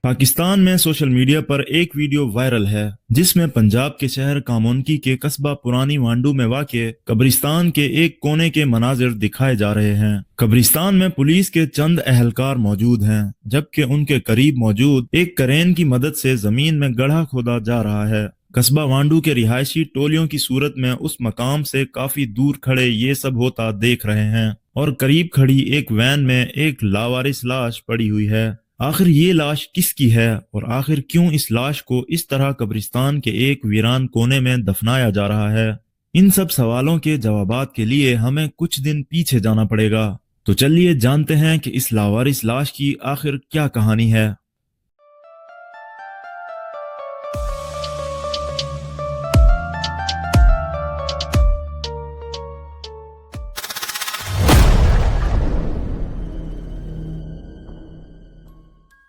पाकिस्तान में social media पर एक वीडियो वायरल है जिसमें पंजाब के शहर कामोनकी के कस्बा पुरानी वांडू में वाक़े कब्रिस्तान के एक कोने के मनाजिर दिखाए जा रहे हैं। कब्रिस्तान में पुलिस के चंद अहलकार मौजूद हैं, जबकि उनके करीब मौजूद एक क्रेन की मदद से जमीन में गड्ढा खोदा जा रहा है। कस्बा वांडू के रिहायशी टोलियों की सूरत में उस मकाम से काफी दूर खड़े ये सब होता देख रहे हैं और करीब खड़ी एक वैन में एक लावारिस लाश पड़ी हुई है। आखिर ये लाश किसकी है और आखिर क्यों इस लाश को इस तरह कब्रिस्तान के एक वीरान कोने में दफनाया जा रहा है? इन सब सवालों के जवाबात के लिए हमें कुछ दिन पीछे जाना पड़ेगा। तो चलिए जानते हैं कि इस लावारिस लाश की आखिर क्या कहानी है।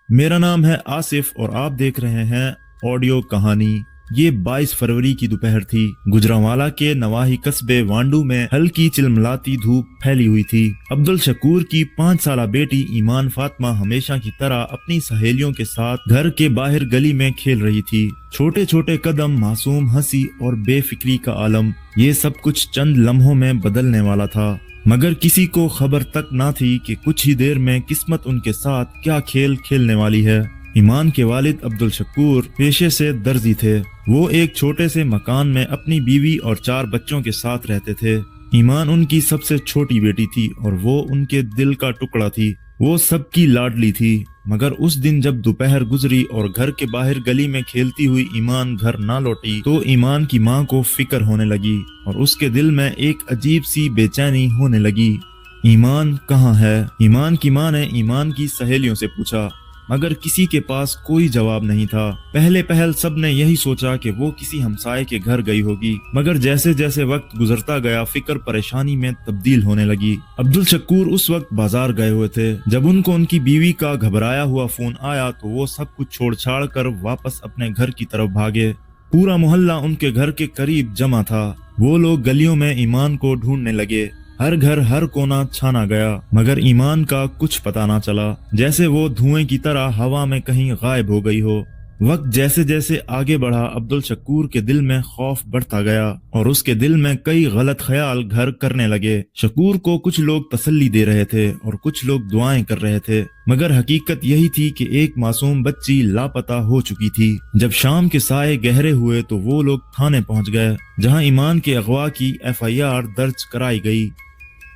मेरा नाम है आसिफ और आप देख रहे हैं ऑडियो कहानी। ये 22 फरवरी की दोपहर थी। गुजरांवाला के नवाही कस्बे वांडू में हल्की चिलमिलाती धूप फैली हुई थी। अब्दुल शकूर की 5 साला बेटी ईमान फातिमा हमेशा की तरह अपनी सहेलियों के साथ घर के बाहर गली में खेल रही थी। छोटे छोटे कदम, मासूम हंसी और बेफिक्री का आलम, ये सब कुछ चंद लम्हों में बदलने वाला था। मगर किसी को खबर तक ना थी कि कुछ ही देर में किस्मत उनके साथ क्या खेल खेलने वाली है। ईमान के वालिद अब्दुल शकूर पेशे से दर्जी थे। वो एक छोटे से मकान में अपनी बीवी और 4 बच्चों के साथ रहते थे। ईमान उनकी सबसे छोटी बेटी थी और वो उनके दिल का टुकड़ा थी। वो सबकी लाडली थी। मगर उस दिन जब दोपहर गुजरी और घर के बाहर गली में खेलती हुई ईमान घर ना लौटी तो ईमान की माँ को फिक्र होने लगी और उसके दिल में एक अजीब सी बेचैनी होने लगी। ईमान कहाँ है? ईमान की माँ ने ईमान की सहेलियों से पूछा, मगर किसी के पास कोई जवाब नहीं था। पहले पहल सब ने यही सोचा कि वो किसी हमसाये के घर गई होगी, मगर जैसे जैसे वक्त गुजरता गया फिक्र परेशानी में तब्दील होने लगी। अब्दुल शकूर उस वक्त बाजार गए हुए थे। जब उनको उनकी बीवी का घबराया हुआ फोन आया तो वो सब कुछ छोड़ छाड़ कर वापस अपने घर की तरफ भागे। पूरा मोहल्ला उनके घर के करीब जमा था। वो लोग गलियों में ईमान को ढूंढने लगे। हर घर हर कोना छाना गया, मगर ईमान का कुछ पता ना चला, जैसे वो धुएं की तरह हवा में कहीं गायब हो गई हो। वक्त जैसे जैसे आगे बढ़ा अब्दुल शकूर के दिल में खौफ बढ़ता गया और उसके दिल में कई गलत ख्याल घर करने लगे। शकूर को कुछ लोग तसल्ली दे रहे थे और कुछ लोग दुआएं कर रहे थे, मगर हकीकत यही थी कि एक मासूम बच्ची लापता हो चुकी थी। जब शाम के साए गहरे हुए तो वो लोग थाने पहुंच गए, जहां ईमान के अगवा की FIR दर्ज कराई गई।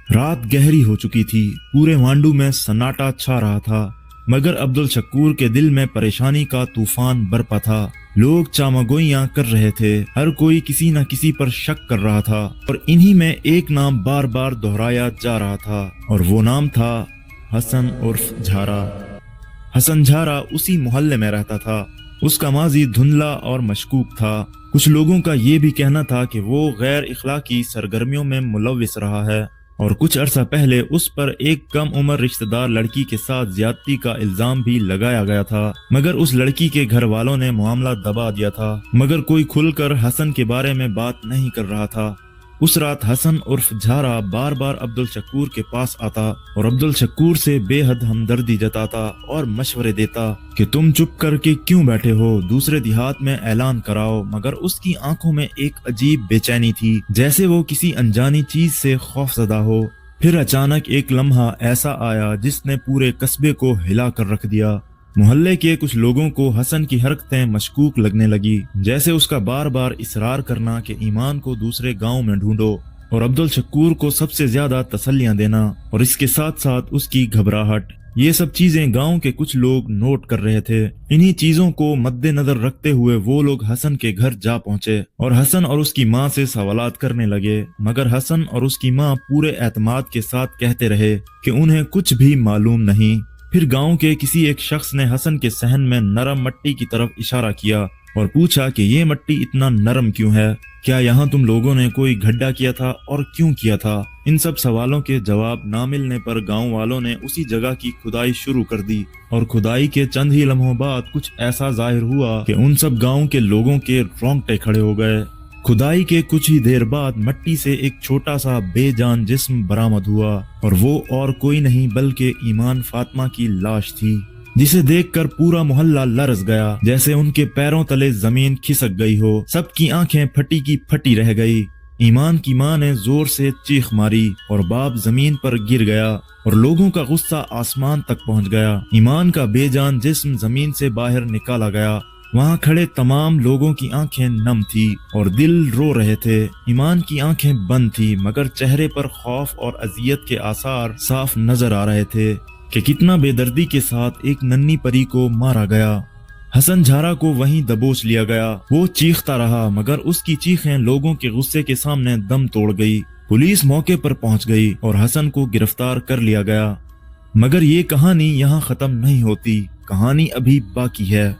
रात गहरी हो चुकी थी। पूरे वांडू में सन्नाटा छा रहा था, मगर अब्दुल शकूर के दिल में परेशानी का तूफान बरपा था। लोग चामागोइयां कर रहे थे, हर कोई किसी न किसी पर शक कर रहा था और इन्हीं में एक नाम बार बार दोहराया जा रहा था और वो नाम था हसन उर्फ झारा। हसन झारा उसी मोहल्ले में रहता था। उसका माजी धुंधला और मशकूक था। कुछ लोगों का ये भी कहना था कि वो गैर इखलाकी सरगर्मियों में मुलव्विस रहा है और कुछ अरसा पहले उस पर एक कम उम्र रिश्तेदार लड़की के साथ ज्यादती का इल्जाम भी लगाया गया था, मगर उस लड़की के घर वालों ने मामला दबा दिया था। मगर कोई खुलकर हसन के बारे में बात नहीं कर रहा था। उस रात हसन उर्फ झारा बार बार अब्दुल शकूर के पास आता और अब्दुल शकूर से बेहद हमदर्दी जताता और मशवरे देता कि तुम चुप करके क्यों बैठे हो, दूसरे देहात में ऐलान कराओ। मगर उसकी आंखों में एक अजीब बेचैनी थी, जैसे वो किसी अनजानी चीज से खौफजदा हो। फिर अचानक एक लम्हा ऐसा आया जिसने पूरे कस्बे को हिला कर रख दिया। मोहल्ले के कुछ लोगों को हसन की हरकतें मशकूक लगने लगी, जैसे उसका बार बार इसरार करना कि ईमान को दूसरे गांव में ढूंढो और अब्दुल शकूर को सबसे ज्यादा तसल्लियां देना और इसके साथ साथ उसकी घबराहट। ये सब चीजें गांव के कुछ लोग नोट कर रहे थे। इन्हीं चीजों को मद्देनजर रखते हुए वो लोग हसन के घर जा पहुंचे और हसन और उसकी माँ से सवालात करने लगे, मगर हसन और उसकी माँ पूरे एतमाद के साथ कहते रहे कि उन्हें कुछ भी मालूम नहीं। फिर गांव के किसी एक शख्स ने हसन के सहन में नरम मिट्टी की तरफ इशारा किया और पूछा कि ये मिट्टी इतना नरम क्यों है? क्या यहाँ तुम लोगों ने कोई गड्ढा किया था और क्यों किया था? इन सब सवालों के जवाब ना मिलने पर गांव वालों ने उसी जगह की खुदाई शुरू कर दी और खुदाई के चंद ही लम्हों बाद कुछ ऐसा जाहिर हुआ कि उन सब गांव के लोगों के रोंगटे खड़े हो गए। खुदाई के कुछ ही देर बाद मिट्टी से एक छोटा सा बेजान जिस्म बरामद हुआ और वो और कोई नहीं बल्कि ईमान फातिमा की लाश थी। जिसे देखकर पूरा मोहल्ला लरज गया, जैसे उनके पैरों तले जमीन खिसक गई हो। सबकी आंखें फटी की फटी रह गई। ईमान की मां ने जोर से चीख मारी और बाप जमीन पर गिर गया और लोगों का गुस्सा आसमान तक पहुंच गया। ईमान का बेजान जिस्म जमीन से बाहर निकाला गया। वहां खड़े तमाम लोगों की आंखें नम थी और दिल रो रहे थे। ईमान की आंखें बंद थी, मगर चेहरे पर खौफ और अजियत के आसार साफ नजर आ रहे थे कि कितना बेदर्दी के साथ एक नन्ही परी को मारा गया। हसन झारा को वहीं दबोच लिया गया। वो चीखता रहा, मगर उसकी चीखें लोगों के गुस्से के सामने दम तोड़ गई। पुलिस मौके पर पहुंच गई और हसन को गिरफ्तार कर लिया गया। मगर ये कहानी यहाँ खत्म नहीं होती, कहानी अभी बाकी है।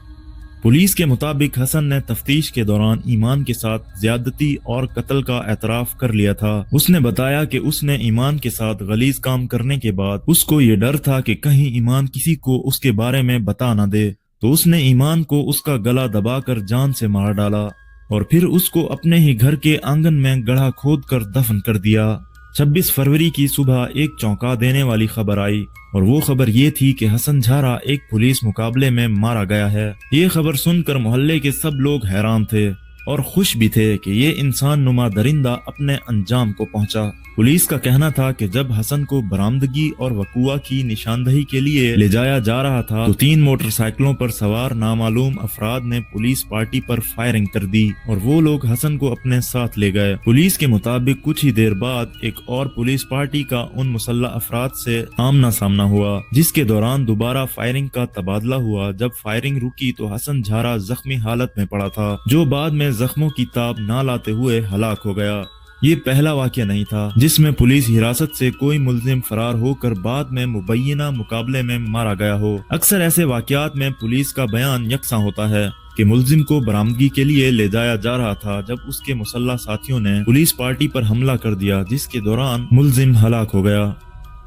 पुलिस के मुताबिक हसन ने तफ्तीश के दौरान ईमान के साथ ज्यादती और कत्ल का एतराफ कर लिया था। उसने बताया कि उसने ईमान के साथ गलीज काम करने के बाद उसको ये डर था कि कहीं ईमान किसी को उसके बारे में बता ना दे, तो उसने ईमान को उसका गला दबाकर जान से मार डाला और फिर उसको अपने ही घर के आंगन में गड्ढा खोद कर दफन कर दिया। 26 फरवरी की सुबह एक चौंका देने वाली खबर आई और वो खबर ये थी कि हसन झारा एक पुलिस मुकाबले में मारा गया है। ये खबर सुनकर मोहल्ले के सब लोग हैरान थे और खुश भी थे कि ये इंसान नुमा दरिंदा अपने अंजाम को पहुंचा। पुलिस का कहना था कि जब हसन को बरामदगी और वकुआ की निशानदही के लिए ले जाया जा रहा था तो 3 मोटरसाइकिलों पर सवार नामालूम अफराद ने पुलिस पार्टी पर फायरिंग कर दी और वो लोग हसन को अपने साथ ले गए। पुलिस के मुताबिक कुछ ही देर बाद एक और पुलिस पार्टी का उन मुसल्लह अफराद से आमना सामना हुआ, जिसके दौरान दोबारा फायरिंग का तबादला हुआ। जब फायरिंग रुकी तो हसन झारा जख्मी हालत में पड़ा था, जो बाद में जख्मों की ताब ना लाते हुए हलाक हो गया। ये पहला वाकया नहीं था जिसमें पुलिस हिरासत से कोई मुल्जिम फरार होकर बाद में मुबैना मुकाबले में मारा गया हो। अक्सर ऐसे वाकयात में पुलिस का बयान यकसा होता है कि मुल्जिम को बरामदगी के लिए ले जाया जा रहा था जब उसके मुसल्लह साथियों ने पुलिस पार्टी पर हमला कर दिया, जिसके दौरान मुल्जिम हलाक हो गया।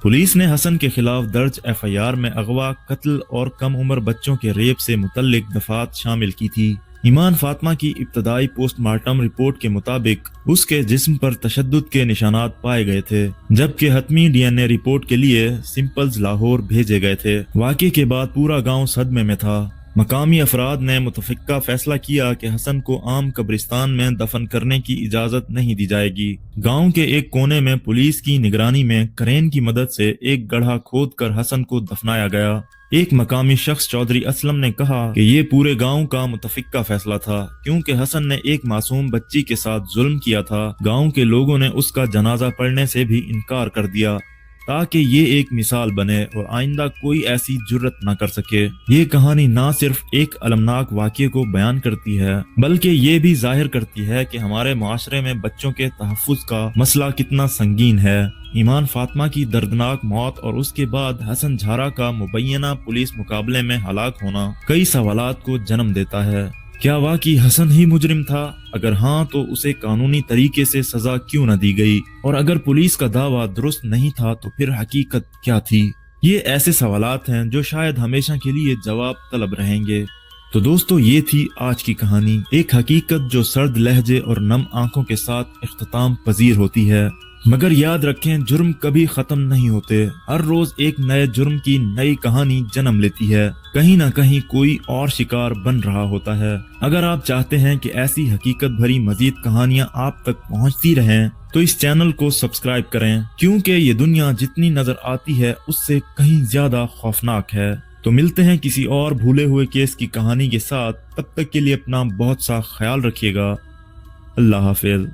पुलिस ने हसन के खिलाफ दर्ज FIR में अगवा, कत्ल और कम उम्र बच्चों के रेप से मुतल्लिक दफात शामिल की थी। ईमान फातिमा की इब्तदाई पोस्टमार्टम रिपोर्ट के मुताबिक उसके जिस्म पर तशद्दुद के निशानात पाए गए थे, जबकि हतमी DNA रिपोर्ट के लिए सिंपल्स लाहौर भेजे गए थे। वाक़े के बाद पूरा गांव सदमे में था। मकामी अफराद ने मुतफिक्का फैसला किया कि हसन को आम कब्रिस्तान में दफन करने की इजाजत नहीं दी जाएगी। गांव के एक कोने में पुलिस की निगरानी में क्रेन की मदद से एक गड्ढा खोदकर हसन को दफनाया गया। एक मकामी शख्स चौधरी असलम ने कहा कि ये पूरे गांव का मुतफिक्का फैसला था, क्योंकि हसन ने एक मासूम बच्ची के साथ जुल्म किया था। गांव के लोगों ने उसका जनाजा पढ़ने से भी इनकार कर दिया ताकि ये एक मिसाल बने और आइंदा कोई ऐसी जुर्रत न कर सके। ये कहानी ना सिर्फ एक अलमनाक वाक़ये को बयान करती है, बल्कि ये भी जाहिर करती है कि हमारे माशरे में बच्चों के तहफ़्फ़ुज़ का मसला कितना संगीन है। ईमान फातिमा की दर्दनाक मौत और उसके बाद हसन झारा का मुबैना पुलिस मुकाबले में हलाक होना कई सवालात को जन्म देता है। क्या वाकई हसन ही मुजरिम था? अगर हाँ तो उसे कानूनी तरीके से सजा क्यों न दी गई? और अगर पुलिस का दावा दुरुस्त नहीं था तो फिर हकीकत क्या थी? ये ऐसे सवालात हैं जो शायद हमेशा के लिए जवाब तलब रहेंगे। तो दोस्तों, ये थी आज की कहानी, एक हकीकत जो सर्द लहजे और नम आंखों के साथ इख्तिताम पजीर होती है। मगर याद रखें, जुर्म कभी खत्म नहीं होते। हर रोज एक नए जुर्म की नई कहानी जन्म लेती है। कहीं ना कहीं कोई और शिकार बन रहा होता है। अगर आप चाहते हैं कि ऐसी हकीकत भरी मजीद कहानियां आप तक पहुंचती रहें तो इस चैनल को सब्सक्राइब करें, क्योंकि ये दुनिया जितनी नजर आती है उससे कहीं ज्यादा खौफनाक है। तो मिलते हैं किसी और भूले हुए केस की कहानी के साथ। तब तक के लिए अपना बहुत सा ख्याल रखिएगा। अल्लाह हाफिज।